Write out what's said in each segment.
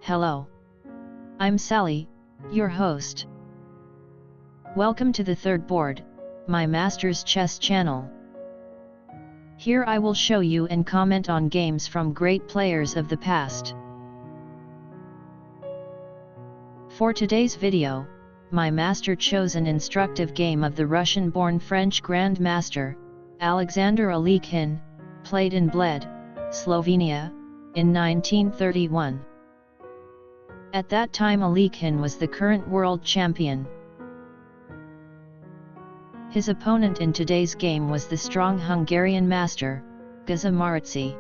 Hello. I'm Sally, your host. Welcome to the third board, my Masters Chess channel. Here I will show you and comment on games from great players of the past. For today's video, my master chose an instructive game of the Russian-born French Grandmaster, Alexander Alekhine, played in Bled, Slovenia, in 1931. At that time Alekhine was the current world champion. His opponent in today's game was the strong Hungarian master, Geza Marockzy.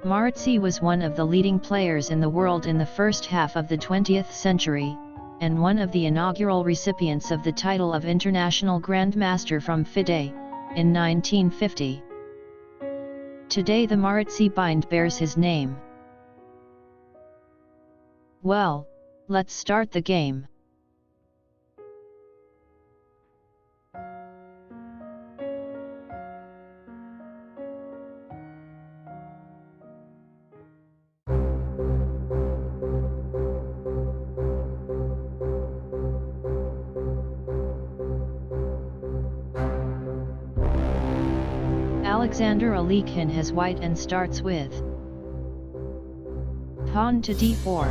Marockzy was one of the leading players in the world in the first half of the 20th century, and one of the inaugural recipients of the title of International Grandmaster from FIDE, in 1950. Today the Marockzy bind bears his name. Well, let's start the game. Alexander Alekhine has white and starts with pawn to d4.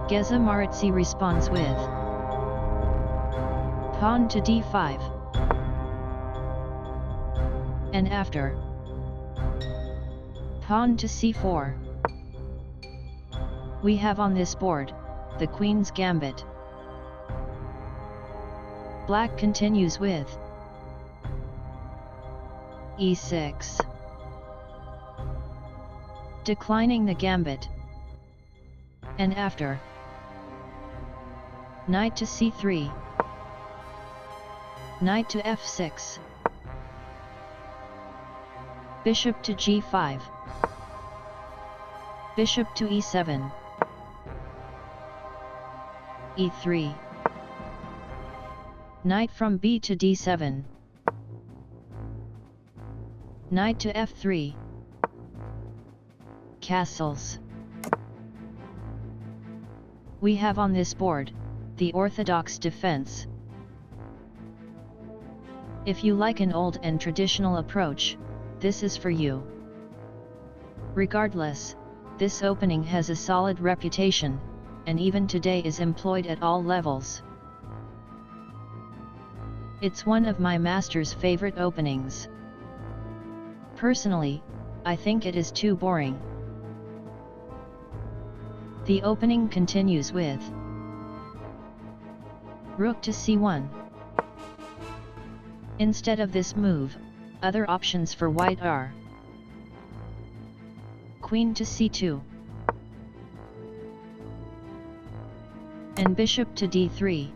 Geza Marockzy responds with pawn to d5. And after, pawn to c4. We have on this board, the Queen's Gambit. Black continues with e6. Declining the gambit. And after, knight to c3. Knight to f6. Bishop to g5. Bishop to e7. e3. Knight from b to d7. Knight to f3. Castles. We have on this board, the Orthodox defense. If you like an old and traditional approach, this is for you. Regardless, this opening has a solid reputation, and even today is employed at all levels. It's one of my master's favorite openings. Personally, I think it is too boring. The opening continues with rook to c1. Instead of this move, other options for white are queen to c2 and bishop to d3.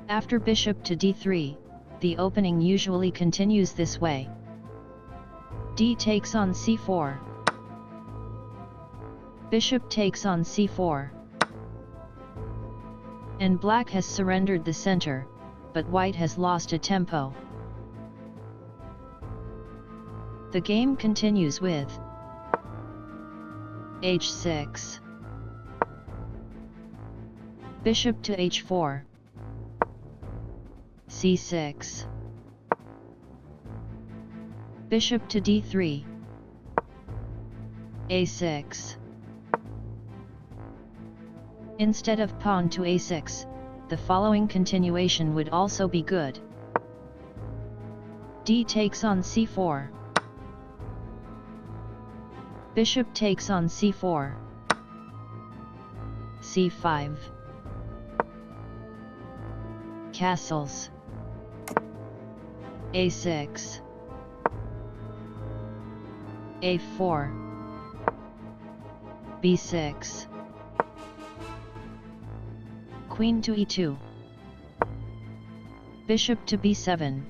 After bishop to d3, the opening usually continues this way. D takes on c4. Bishop takes on c4. And black has surrendered the center, but white has lost a tempo. The game continues with h6. Bishop to h4. c6. Bishop to d3. a6. Instead of pawn to a6, the following continuation would also be good. D takes on c4. Bishop takes on c4. c5. Castles. a6. a4. b6. Queen to e2. Bishop to b7.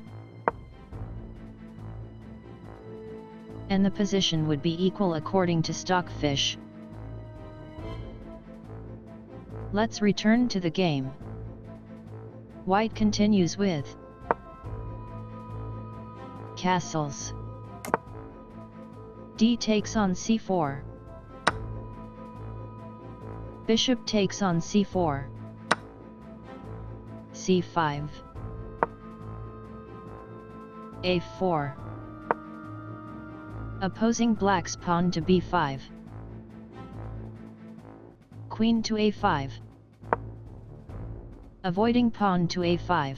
and the position would be equal according to Stockfish. Let's return to the game. White continues with castles. D takes on c4. Bishop takes on c4. c5. a4. Opposing black's pawn to b5. Queen to a5. Avoiding pawn to a5.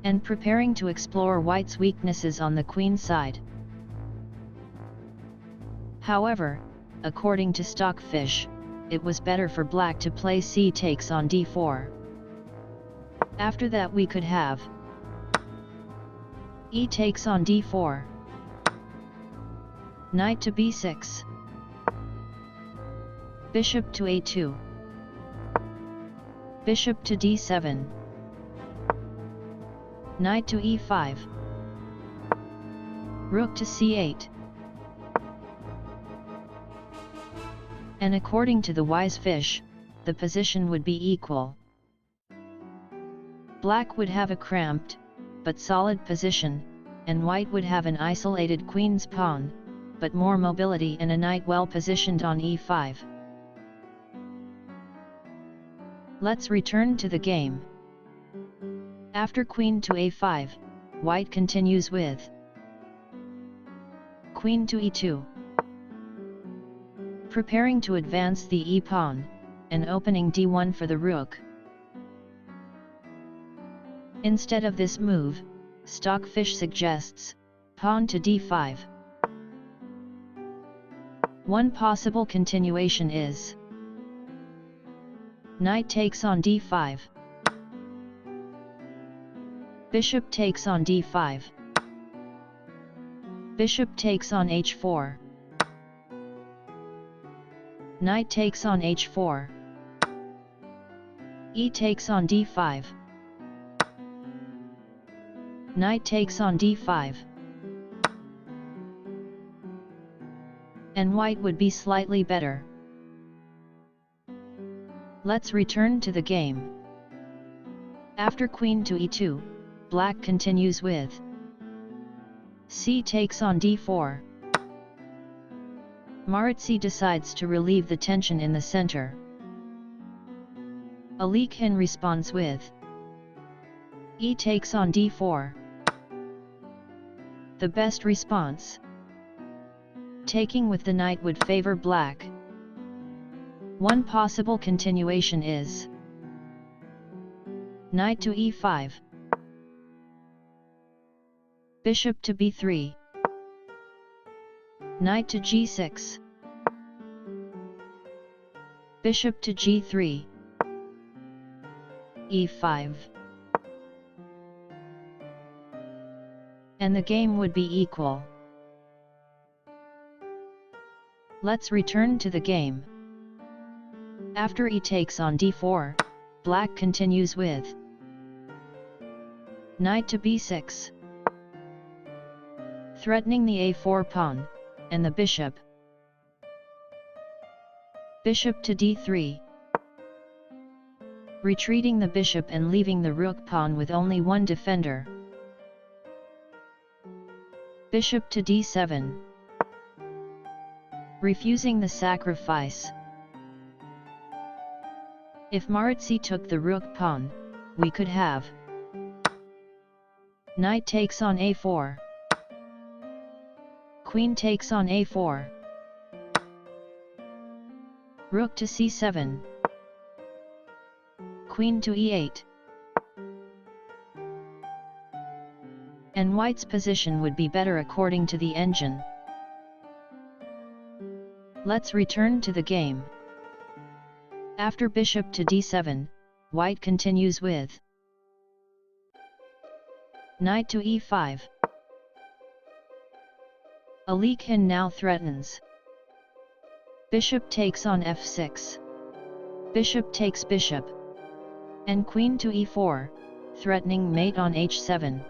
And preparing to explore white's weaknesses on the queen side. However, according to Stockfish, it was better for black to play c takes on d4. After that we could have e takes on d4. Knight to b6. Bishop to a2. Bishop to d7. Knight to e5. Rook to c8. And according to the wise fish, the position would be equal. Black would have a cramped, but solid position, and white would have an isolated queen's pawn, but more mobility and a knight well positioned on e5. Let's return to the game. After queen to a5, white continues with queen to e2. Preparing to advance the e-pawn, and opening d1 for the rook. Instead of this move, Stockfish suggests pawn to d5. One possible continuation is knight takes on d5. Bishop takes on d5. Bishop takes on h4. Knight takes on h4. E takes on d5. Knight takes on d5. And white would be slightly better. Let's return to the game. After queen to e2, black continues with c takes on d4. Marockzy decides to relieve the tension in the center. Alekhine responds with e takes on d4. The best response. Taking with the knight would favor black. One possible continuation is knight to e5. Bishop to b3. Knight to g6. Bishop to g3. e5. And the game would be equal. Let's return to the game. After e takes on d4, black continues with knight to b6. Threatening the a4 pawn, and the bishop. Bishop to d3. Retreating the bishop and leaving the rook pawn with only one defender. Bishop to d7. Refusing the sacrifice. If Marockzy took the rook pawn, we could have knight takes on a4. Queen takes on a4. Rook to c7. Queen to e8. And white's position would be better according to the engine. Let's return to the game. After bishop to d7, white continues with knight to e5. Alekhine now threatens. Bishop takes on f6. Bishop takes bishop. And queen to e4, threatening mate on h7.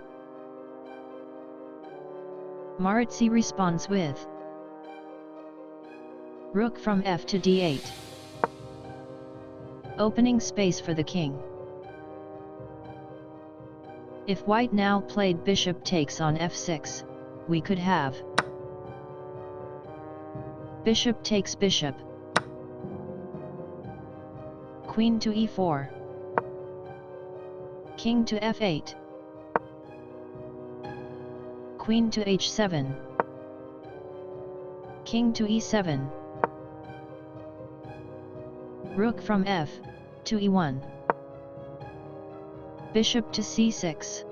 Marockzy responds with rook from f to d8, opening space for the king. If white now played bishop takes on f6, we could have bishop takes bishop, queen to e4, king to f8, queen to h7, king to e7, rook from f to e1, bishop to c6,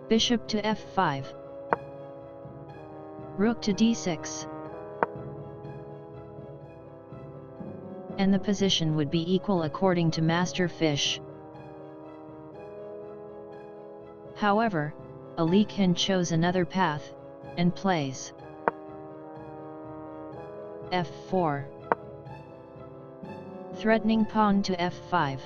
bishop to f5, rook to d6, and the position would be equal according to Master Fish. However, Alekhine chose another path, and plays f4, threatening pawn to f5.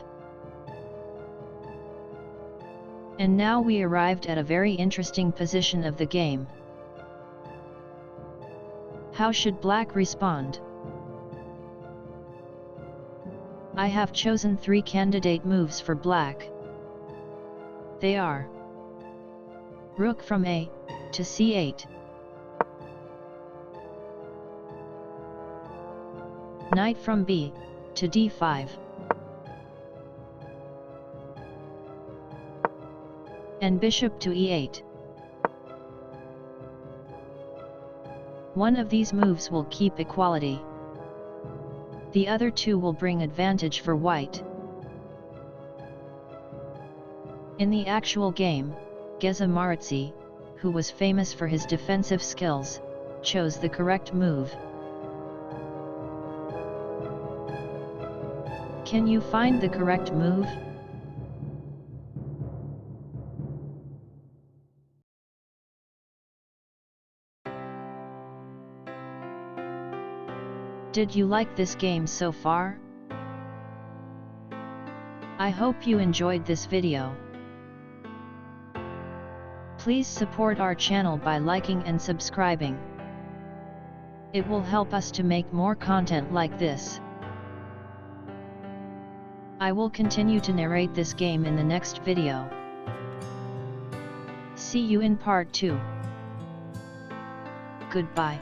And now we arrived at a very interesting position of the game. How should black respond? I have chosen 3 candidate moves for black. They are rook from a to c8, knight from b to d5, and bishop to e8. One of these moves will keep equality. The other 2 will bring advantage for white. In the actual game, Geza Marockzy, who was famous for his defensive skills, chose the correct move. Can you find the correct move? Did you like this game so far? I hope you enjoyed this video. Please support our channel by liking and subscribing. It will help us to make more content like this. I will continue to narrate this game in the next video. See you in part 2. Goodbye.